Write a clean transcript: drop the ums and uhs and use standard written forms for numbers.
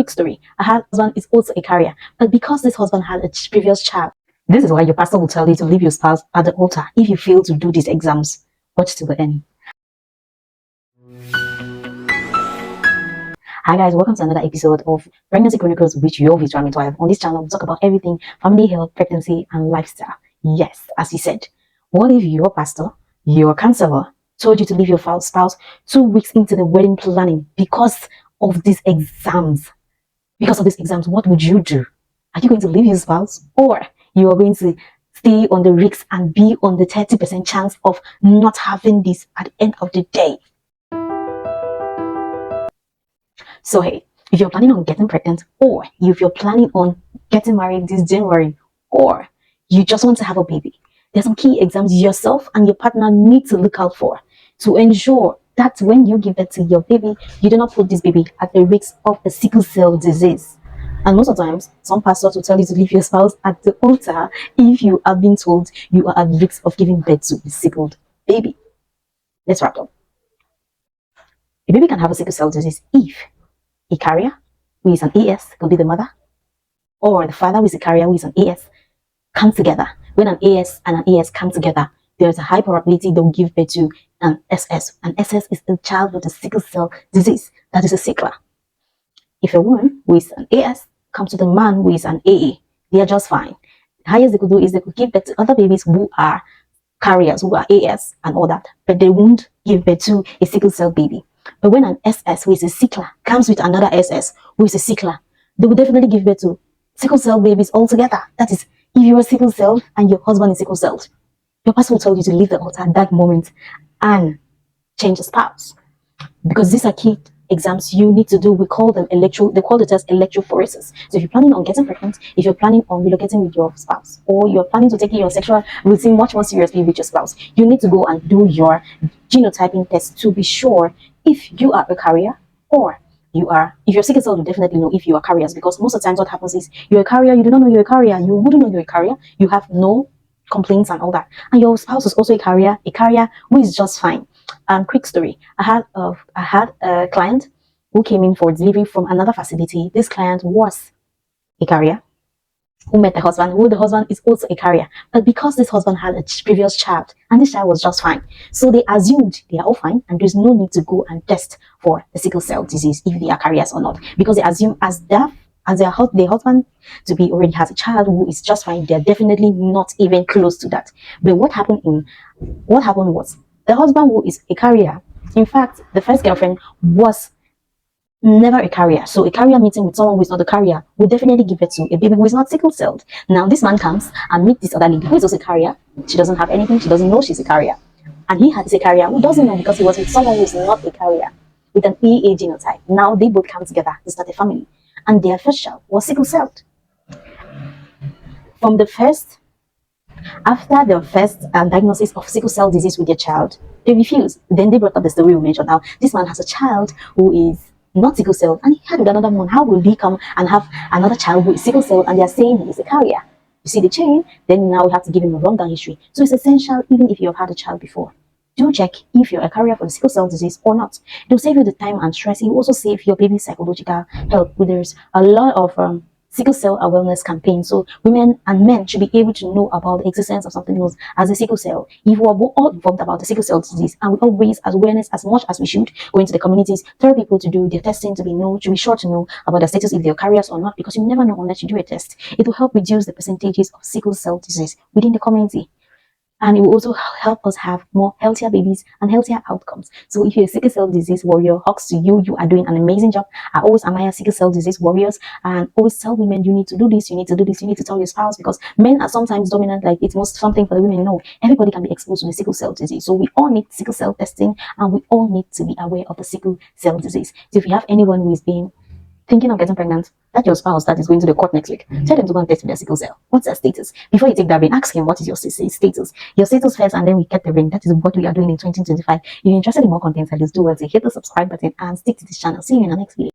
quick story. I had husband is also a carrier, but because this husband had a previous child, this is why your pastor will tell you to leave your spouse at the altar if you fail to do these exams. Watch till the end. Hi guys, welcome to another episode of Pregnancy Chronicles with your Visual Midwife. On this channel, we talk about everything family health, pregnancy, and lifestyle. Yes, as he said, what if your pastor, your counselor, told you to leave your spouse 2 weeks into the wedding planning because of these exams? Because of these exams, what would you do? Are you going to leave your spouse, or you are going to stay on the risks and be on the 30% chance of not having this at the end of the day? So hey, if you're planning on getting pregnant, or if you're planning on getting married this January, or you just want to have a baby, there's some key exams yourself and your partner need to look out for to ensure that when you give birth to your baby, you do not put this baby at the risk of a sickle cell disease. And most of the times, some pastors will tell you to leave your spouse at the altar if you have been told you are at risk of giving birth to a sickled baby. Let's wrap up. A baby can have a sickle cell disease if a carrier who is an AS could be the mother, or the father who is a carrier who is an AS come together. When an AS and an AS come together, there is a high probability they'll give birth to an SS. An SS is a child with a sickle cell disease, that is a sickler. If a woman who is an AS comes to the man who is an AA, they are just fine. The highest they could do is they could give birth to other babies who are carriers, who are AS and all that, but they won't give birth to a sickle cell baby. But when an SS who is a sickler comes with another SS who is a sickler, they will definitely give birth to sickle cell babies altogether. That is, if you are sickle cell and your husband is sickle cell, your pastor will tell you to leave the altar at that moment and change the spouse. Because these are key exams you need to do. We call them they call the test electrophoresis. So if you're planning on getting pregnant, if you're planning on relocating with your spouse, or you're planning to take your sexual routine much more seriously with your spouse, you need to go and do your genotyping test to be sure if you are a carrier, or if you're sickle cell, you definitely know if you are carriers, because most of the times what happens is you're a carrier, you do not know you're a carrier, you wouldn't know you're a carrier, you have no complaints and all that, and your spouse is also a carrier who is just fine. And quick story, I had a client who came in for delivery from another facility. This client was a carrier who met the husband, who the husband is also a carrier, but because this husband had a previous child and this child was just fine, so they assumed they are all fine and there's no need to go and test for the sickle cell disease if they are carriers or not, because they assume as their husband to be already has a child who is just fine, they're definitely not even close to that. But what happened was the husband who is a carrier, in fact the first girlfriend was never a carrier, so a carrier meeting with someone who is not a carrier will definitely give birth to a baby who is not sickle celled. Now this man comes and meets this other lady who is also a carrier. She doesn't have anything, she doesn't know she's a carrier, and he is a carrier who doesn't know because he was with someone who is not a carrier with an AA genotype. Now they both come together to start a family, and their first child was sickle celled. After the first diagnosis of sickle cell disease with their child, they refused. Then they brought up the story we mentioned. Now this man has a child who is not sickle cell, and he had with another one. How will he come and have another child who is sickle cell and they are saying he is a carrier? You see the chain? Then now we have to give him a rundown history. So it's essential, even if you have had a child before, do check if you're a carrier for the sickle cell disease or not. It will save you the time and stress. It will also save your baby's psychological health. There's a lot of sickle cell awareness campaign, so women and men should be able to know about the existence of something else as a sickle cell. If we are all informed about the sickle cell disease and we all raise awareness as much as we should, go into the communities, tell people to do their testing, to be sure to know about the status if they're carriers or not, because you never know unless you do a test. It will help reduce the percentages of sickle cell disease within the community. And it will also help us have more healthier babies and healthier outcomes. So if you're a sickle cell disease warrior, hugs to you. You are doing an amazing job. I always admire sickle cell disease warriors and always tell women, you need to do this, you need to do this, you need to tell your spouse, because men are sometimes dominant, like it's most something for the women. No, everybody can be exposed to the sickle cell disease. So we all need sickle cell testing, and we all need to be aware of the sickle cell disease. So if you have anyone who is thinking of getting pregnant, that's your spouse that is going to the court next week, tell them to go and test for their sickle cell. What's their status? Before you take that ring, ask him what is your status. Your status first, and then we get the ring. That is what we are doing in 2025. If you're interested in more content, please do well to hit the subscribe button and stick to this channel. See you in the next video.